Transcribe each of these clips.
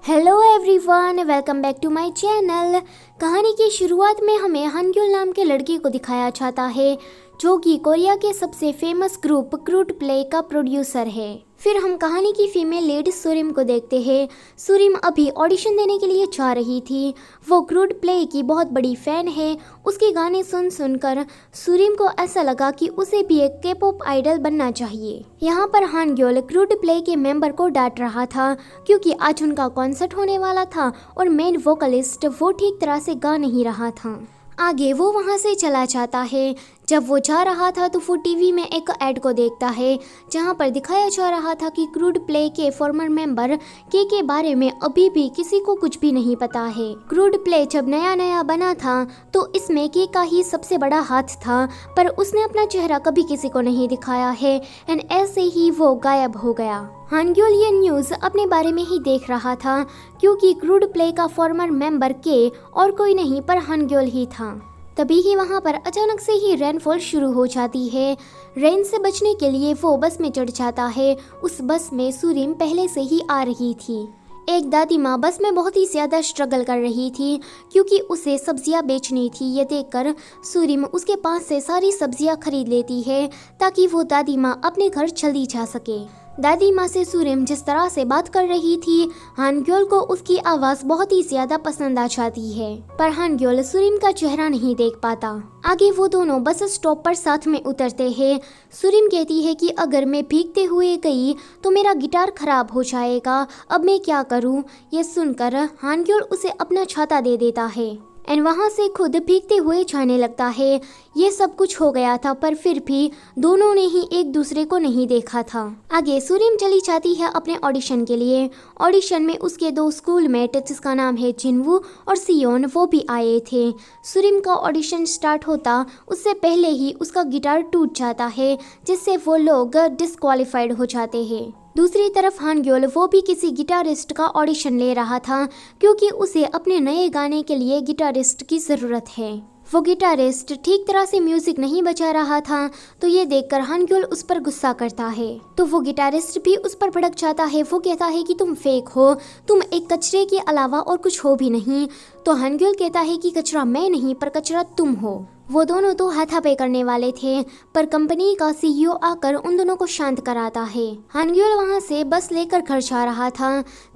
Hello everyone, welcome back to my channel. कहानी की शुरुआत में हमें हानग्योल नाम के लड़के को दिखाया जाता है जो कि कोरिया के सबसे फेमस ग्रुप क्रूड प्ले का प्रोड्यूसर है। फिर हम कहानी की फीमेल लीड सुरिम को देखते हैं। सुरिम अभी ऑडिशन देने के लिए जा रही थी। वो क्रूड प्ले की बहुत बड़ी फैन है। उसके गाने सुन सुनकर सुरिम को ऐसा लगा कि उसे भी एक के-पॉप आइडल बनना चाहिए। यहाँ पर हानग्योल क्रूड प्ले के मेंबर को डांट रहा था क्योंकि आज उनका कॉन्सर्ट होने वाला था और मेन वोकलिस्ट वो ठीक तरह से गा नहीं रहा था। आगे वो वहाँ से चला जाता है। जब वो जा रहा था तो वो टीवी में एक ऐड को देखता है जहाँ पर दिखाया जा रहा था कि क्रूड प्ले के फॉर्मर मेंबर के बारे में अभी भी किसी को कुछ भी नहीं पता है। क्रूड प्ले जब नया नया बना था तो इसमें के का ही सबसे बड़ा हाथ था, पर उसने अपना चेहरा कभी किसी को नहीं दिखाया है एंड ऐसे ही वो गायब हो गया। हानग्योल ये न्यूज़ अपने बारे में ही देख रहा था क्योंकि क्रूड प्ले का फॉर्मर मेंबर के और कोई नहीं पर हानग्योल ही था। तभी ही वहाँ पर अचानक से ही रेनफॉल शुरू हो जाती है। रेन से बचने के लिए वो बस में चढ़ जाता है। उस बस में सुरिम पहले से ही आ रही थी। एक दादी माँ बस में बहुत ही ज़्यादा स्ट्रगल कर रही थी क्योंकि उसे सब्जियाँ बेचनी थी। ये देखकर सुरिम उसके पास से सारी सब्जियाँ खरीद लेती है ताकि वो दादी माँ अपने घर जल्दी जा सके। दादी माँ से सुरिम जिस तरह से बात कर रही थी, हानग्योल को उसकी आवाज़ बहुत ही ज़्यादा पसंद आ जाती है, पर हानग्योल सुरिम का चेहरा नहीं देख पाता। आगे वो दोनों बस स्टॉप पर साथ में उतरते हैं। सुरिम कहती है कि अगर मैं भीगते हुए गई तो मेरा गिटार खराब हो जाएगा, अब मैं क्या करूँ। ये सुनकर हानग्योल उसे अपना छाता दे देता है एंड वहाँ से खुद भीगते हुए जाने लगता है। ये सब कुछ हो गया था पर फिर भी दोनों ने ही एक दूसरे को नहीं देखा था। आगे सुरिम चली जाती है अपने ऑडिशन के लिए। ऑडिशन में उसके दो स्कूलमेट जिसका नाम है जिनवू और सियोन वो भी आए थे। सुरिम का ऑडिशन स्टार्ट होता उससे पहले ही उसका गिटार टूट जाता है जिससे वो लोग डिस्क्वालीफाइड हो जाते हैं। दूसरी तरफ हानग्योल वो भी किसी गिटारिस्ट का ऑडिशन ले रहा था क्योंकि उसे अपने नए गाने के लिए गिटारिस्ट की ज़रूरत है। वो गिटारिस्ट ठीक तरह से म्यूजिक नहीं बजा रहा था तो ये देखकर हानग्योल उस पर गुस्सा करता है तो वो गिटारिस्ट भी उस पर भड़क जाता है। वो कहता है कि तुम फेक हो, तुम एक कचरे के अलावा और कुछ हो भी नहीं। तो हानग्योल कहता है कि कचरा मैं नहीं पर कचरा तुम हो। वो दोनों तो हाथापाई करने वाले थे पर कंपनी का सीईओ आकर उन दोनों को शांत कराता है। हानग्योल वहाँ से बस लेकर घर जा रहा था।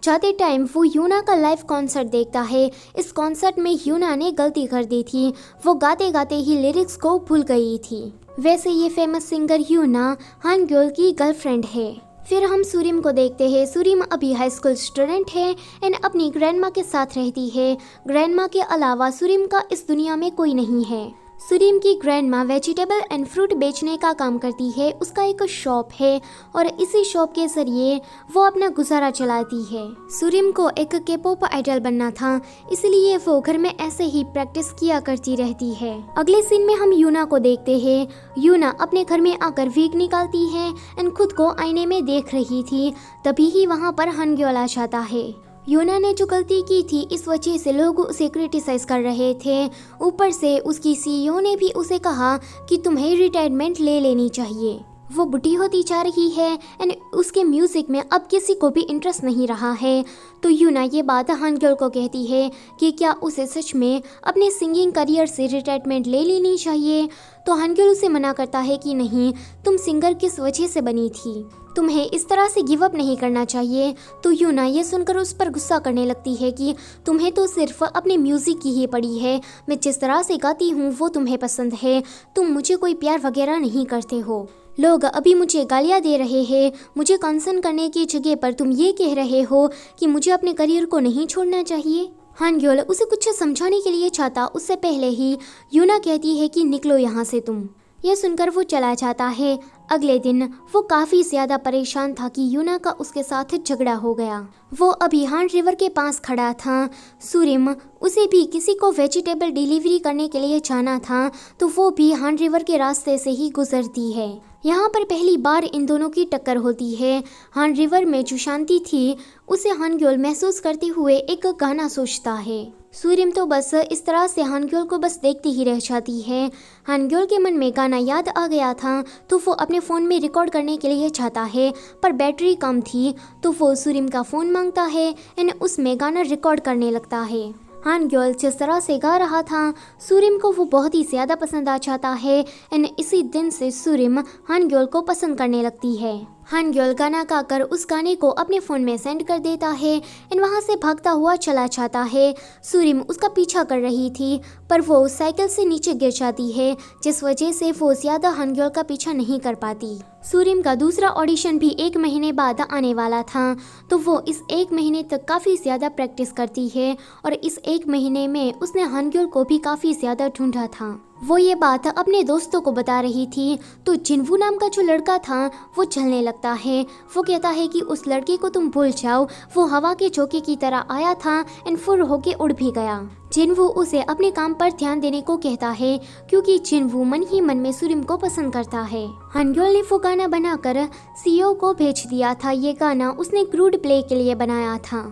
जाते टाइम वो यूना का लाइव कॉन्सर्ट देखता है। इस कॉन्सर्ट में यूना ने गलती कर दी थी। वो गाते गाते ही लिरिक्स को भूल गई थी। वैसे ये फेमस सिंगर यूना हानग्योल की गर्लफ्रेंड है। फिर हम सुरिम को देखते हैं। सुरिम अभी हाई स्कूल स्टूडेंट है एंड अपनी ग्रैंडमा के साथ रहती है। ग्रैंडमा के अलावा सुरिम का इस दुनिया में कोई नहीं है। सुरिम की ग्रैंडमा वेजिटेबल एंड फ्रूट बेचने का काम करती है। उसका एक शॉप है और इसी शॉप के जरिए वो अपना गुजारा चलाती है। सुरिम को एक के-पॉप आइडल बनना था इसलिए वो घर में ऐसे ही प्रैक्टिस किया करती रहती है। अगले सीन में हम यूना को देखते हैं। यूना अपने घर में आकर वीक निकालती है एंड खुद को आईने में देख रही थी। तभी ही वहाँ पर हानग्योल आ जाता है। यूना ने जो गलती की थी इस वजह से लोग उसे क्रिटिसाइज कर रहे थे। ऊपर से उसकी सीईओ ने भी उसे कहा कि तुम्हें रिटायरमेंट ले लेनी चाहिए। वो बुढ़ी होती जा रही है एंड उसके म्यूजिक में अब किसी को भी इंटरेस्ट नहीं रहा है। तो यूना ये बात हानग्योल को कहती है कि क्या उसे सच में अपने सिंगिंग करियर से रिटायरमेंट ले लेनी चाहिए। तो हानग्योल उसे मना करता है कि नहीं, तुम सिंगर किस वजह से बनी थी, तुम्हें इस तरह से गिव अप नहीं करना चाहिए। तो यूना ये सुनकर उस पर गुस्सा करने लगती है कि तुम्हें तो सिर्फ अपने म्यूज़िक की ही पड़ी है, मैं जिस तरह से गाती हूँ वो तुम्हें पसंद है, तुम मुझे कोई प्यार वगैरह नहीं करते हो। लोग अभी मुझे गालियाँ दे रहे हैं, मुझे कंसर्न करने की जगह पर तुम ये कह रहे हो कि मुझे अपने करियर को नहीं छोड़ना चाहिए। हानग्योल उसे कुछ समझाने के लिए चाहता उससे पहले ही यूना कहती है कि निकलो यहाँ से तुम। यह सुनकर वो चला जाता है। अगले दिन वो काफ़ी ज़्यादा परेशान था कि यूना का उसके साथ झगड़ा हो गया। वो अभी हान रिवर के पास खड़ा था। सुरिम उसे भी किसी को वेजिटेबल डिलीवरी करने के लिए जाना था तो वो भी हान रिवर के रास्ते से ही गुजरती है। यहाँ पर पहली बार इन दोनों की टक्कर होती है। हान रिवर में जो शांति थी उसे हानग्योल महसूस करते हुए एक गाना सोचता है। सूरिम तो बस इस तरह से हानग्योल को बस देखती ही रह जाती है। हानग्योल के मन में गाना याद आ गया था तो वो अपने फ़ोन में रिकॉर्ड करने के लिए चाहता है, पर बैटरी कम थी तो वो सूरिम का फ़ोन मांगता है एंड उसमें गाना रिकॉर्ड करने लगता है। हानग्योल जिस तरह से गा रहा था सूरिम को वो बहुत ही ज़्यादा पसंद आ जाता है एंड इसी दिन से सूरिम हानग्योल को पसंद करने लगती है। हानग्योल गाना गाकर उस गाने को अपने फ़ोन में सेंड कर देता है एंड वहाँ से भागता हुआ चला जाता है। सूरिम उसका पीछा कर रही थी पर वो साइकिल से नीचे गिर जाती है, जिस वजह से वो ज़्यादा हानग्योल का पीछा नहीं कर पाती। सूरिम का दूसरा ऑडिशन भी 1 महीने बाद आने वाला था तो वो इस 1 महीने तक काफ़ी ज़्यादा प्रैक्टिस करती है और इस 1 महीने में उसने हानग्योल को भी काफ़ी ज़्यादा ढूंढा था। वो ये बात अपने दोस्तों को बता रही थी तो जिन्वू नाम का जो लड़का था वो चलने लगता है। वो कहता है कि उस लड़के को तुम भूल जाओ, वो हवा के झोंके की तरह आया था एंड फुर होके उड़ भी गया। जिन्वू उसे अपने काम पर ध्यान देने को कहता है क्योंकि जिन्वू मन ही मन में सूरिम को पसंद करता है। हानग्योल ने वो गाना बनाकर सीईओ को भेज दिया था। ये गाना उसने क्रूड प्ले के लिए बनाया था।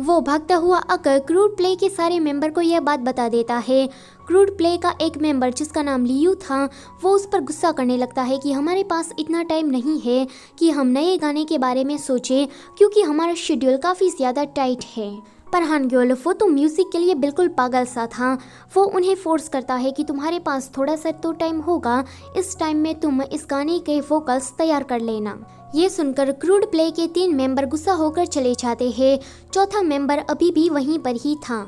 वो भागता हुआ आकर क्रूड प्ले के सारे मेंबर को यह बात बता देता है। क्रूड प्ले का एक मेंबर जिसका नाम लियू था वो उस पर गुस्सा करने लगता है कि हमारे पास इतना टाइम नहीं है कि हम नए गाने के बारे में सोचें क्योंकि हमारा शेड्यूल काफ़ी ज़्यादा टाइट है। पर हानग्योल वो तो म्यूज़िक के लिए बिल्कुल पागल सा था। वो उन्हें फोर्स करता है कि तुम्हारे पास थोड़ा सा तो टाइम होगा, इस टाइम में तुम इस गाने के वोकल्स तैयार कर लेना। ये सुनकर क्रूड प्ले के 3 मेंबर गुस्सा होकर चले जाते हैं। चौथा मेंबर अभी भी वहीं पर ही था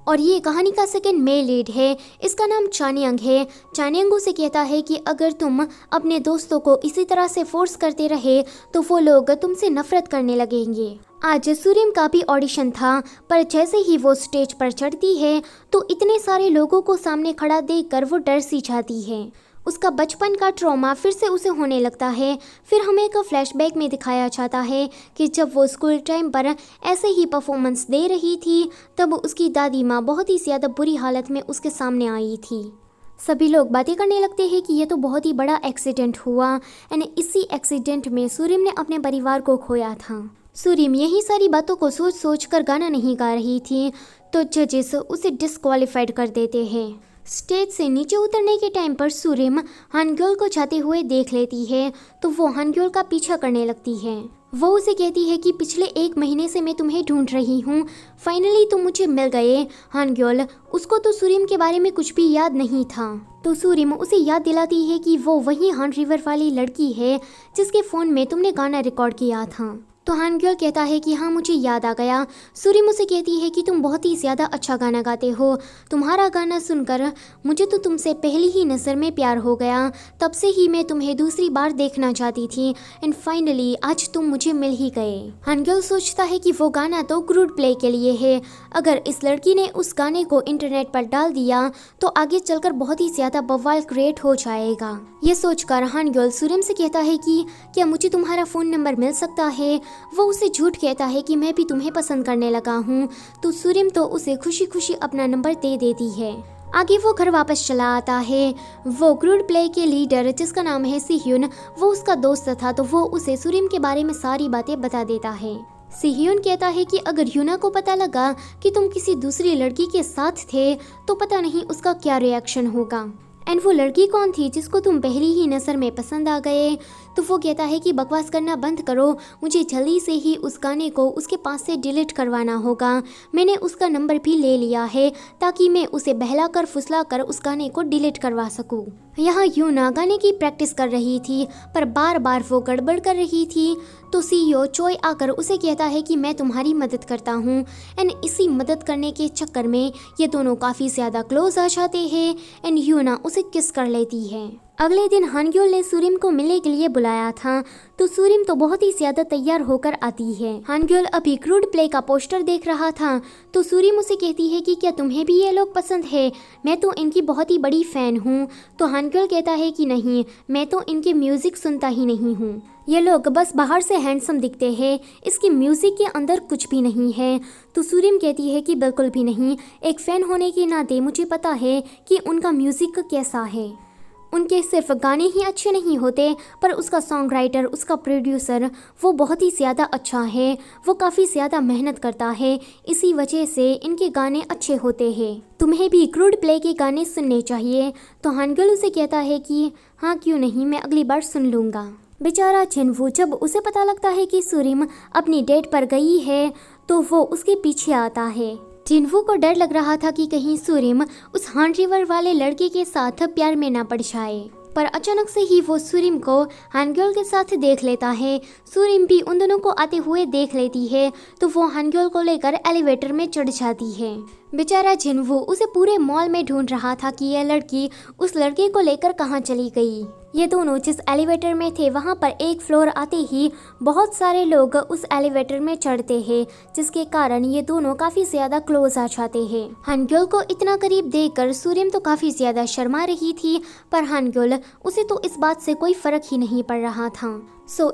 और ये कहानी का सेकंड मेल लीड है। इसका नाम चानियंग है। चानियंग उसे कहता है कि अगर तुम अपने दोस्तों को इसी तरह से फोर्स करते रहे तो वो लोग तुमसे नफरत करने लगेंगे। आज सूरिम का भी ऑडिशन था पर जैसे ही वो स्टेज पर चढ़ती है तो इतने सारे लोगों को सामने खड़ा देखकर वो डर सी जाती है। उसका बचपन का ट्रॉमा फिर से उसे होने लगता है। फिर हमें एक फ्लैशबैक में दिखाया जाता है कि जब वो स्कूल टाइम पर ऐसे ही परफॉर्मेंस दे रही थी तब उसकी दादी माँ बहुत ही ज़्यादा बुरी हालत में उसके सामने आई थी। सभी लोग बातें करने लगते हैं कि ये तो बहुत ही बड़ा एक्सीडेंट हुआ एंड इसी एक्सीडेंट में सूरिम ने अपने परिवार को खोया था। सूरिम यही सारी बातों को सोच सोच कर गाना नहीं गा रही थी तो जजेस उसे डिस्क्वालीफाइड कर देते हैं। स्टेज से नीचे उतरने के टाइम पर सूरिम हानग्योल को जाते हुए देख लेती है तो वो हानग्योल का पीछा करने लगती है। वो उसे कहती है कि पिछले 1 महीने से मैं तुम्हें ढूंढ रही हूँ, फाइनली तुम मुझे मिल गए। हानग्योल उसको तो सूरिम के बारे में कुछ भी याद नहीं था तो सूरिम उसे याद दिलाती है कि वो वही हान रिवर वाली लड़की है जिसके फ़ोन में तुमने गाना रिकॉर्ड किया था। तो हानग्योल कहता है कि हाँ मुझे याद आ गया। सूरिम उसे कहती है कि तुम बहुत ही ज़्यादा अच्छा गाना गाते हो, तुम्हारा गाना सुनकर मुझे तो तुमसे पहली ही नज़र में प्यार हो गया, तब से ही मैं तुम्हें दूसरी बार देखना चाहती थी एंड फाइनली आज तुम मुझे मिल ही गए। हानग्योल सोचता है कि वो गाना तो क्रूड प्ले के लिए है, अगर इस लड़की ने उस गाने को इंटरनेट पर डाल दिया तो आगे चलकर बहुत ही ज़्यादा बवाल क्रिएट हो जाएगा। ये सोचकर हानग्योल सूरिम से कहता है कि क्या मुझे तुम्हारा फ़ोन नंबर मिल सकता है। वो उसे झूठ कहता है कि मैं भी तुम्हें पसंद करने लगा हूँ तो सूरिम तो उसे खुशी खुशी अपना नंबर दे देती है। आगे वो घर वापस चला आता है। वो क्रूड प्ले के लीडर जिसका नाम है सीह्यून वो उसका दोस्त था तो वो उसे सूरिम के बारे में सारी बातें बता देता है। सीह्यून कहता है कि अगर यूना को पता लगा कि तुम किसी दूसरी लड़की के साथ थे तो पता नहीं उसका क्या रिएक्शन होगा। एंड वो लड़की कौन थी जिसको तुम पहली ही नज़र में पसंद आ गए। तो वो कहता है कि बकवास करना बंद करो, मुझे जल्दी से ही उस गाने को उसके पास से डिलीट करवाना होगा। मैंने उसका नंबर भी ले लिया है ताकि मैं उसे बहला कर फुसला कर उस गाने को डिलीट करवा सकूं। यहाँ यूना गाने की प्रैक्टिस कर रही थी पर बार बार वो गड़बड़ कर रही थी तो सीईओ चोय आकर उसे कहता है कि मैं तुम्हारी मदद करता हूँ एंड इसी मदद करने के चक्कर में ये दोनों काफ़ी ज़्यादा क्लोज आ जाते हैं एंड यूना उसे किस कर लेती है। अगले दिन हानग्योल ने सूरिम को मिलने के लिए बुलाया था तो सूरिम तो बहुत ही ज्यादा तैयार होकर आती है। हानग्योल अभी क्रूड प्ले का पोस्टर देख रहा था तो सूरिम उसे कहती है कि क्या तुम्हें भी ये लोग पसंद है, मैं तो इनकी बहुत ही बड़ी फ़ैन हूँ। तो हानग्योल कहता है कि नहीं, मैं तो इनके म्यूज़िक सुनता ही नहीं हूँ, ये लोग बस बाहर से हैंडसम दिखते हैं, इसके म्यूज़िक के अंदर कुछ भी नहीं है। तो सूरिम कहती है कि बिल्कुल भी नहीं, एक फ़ैन होने के नाते मुझे पता है कि उनका म्यूज़िक कैसा है। उनके सिर्फ गाने ही अच्छे नहीं होते, पर उसका सॉन्ग राइटर, उसका प्रोड्यूसर वो बहुत ही ज़्यादा अच्छा है। वो काफ़ी ज़्यादा मेहनत करता है, इसी वजह से इनके गाने अच्छे होते हैं। तुम्हें भी क्रूड प्ले के गाने सुनने चाहिए। तो हानगुल उसे कहता है कि हाँ क्यों नहीं, मैं अगली बार सुन लूँगा। बेचारा जिनवू, जब उसे पता लगता है कि सुरीम अपनी डेट पर गई है तो वो उसके पीछे आता है। जिनवू को डर लग रहा था कि कहीं सुरीम उस हान रिवर वाले लड़के के साथ प्यार में ना पड़ जाए, पर अचानक से ही वो सुरीम को हानगुल के साथ देख लेता है। सुरीम भी उन दोनों को आते हुए देख लेती है तो वो हानगुल को लेकर एलिवेटर में चढ़ जाती है। बेचारा जिनवू उसे पूरे मॉल में ढूंढ रहा था कि यह लड़की उस लड़के को लेकर कहाँ चली गई। ये दोनों जिस एलिवेटर में थे वहाँ पर एक फ्लोर आते ही बहुत सारे लोग उस एलिवेटर में चढ़ते हैं, जिसके कारण ये दोनों काफ़ी ज़्यादा क्लोज आ जाते हैं। हानगुल को इतना करीब देखकर सुरीम तो काफ़ी ज़्यादा शर्मा रही थी, पर हानगुल उसे तो इस बात से कोई फर्क ही नहीं पड़ रहा था।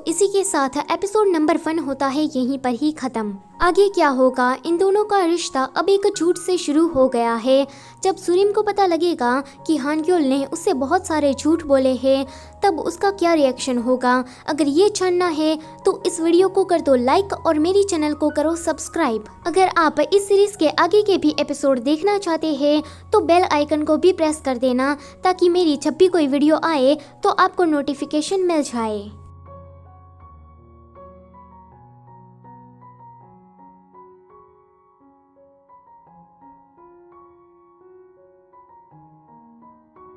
इसी के साथ एपिसोड नंबर 1 होता है यहीं पर ही ख़त्म। आगे क्या होगा, इन दोनों का रिश्ता अब एक झूठ से शुरू हो गया है। जब सुरीम को पता लगेगा कि हानगुल ने उससे बहुत सारे झूठ बोले हैं, तब उसका क्या रिएक्शन होगा। अगर ये जानना है तो इस वीडियो को कर दो लाइक और मेरी चैनल को करो सब्सक्राइब। अगर आप इस सीरीज के आगे के भी एपिसोड देखना चाहते हैं तो बेल आइकन को भी प्रेस कर देना, ताकि मेरी जब भी कोई वीडियो आए तो आपको नोटिफिकेशन मिल जाए।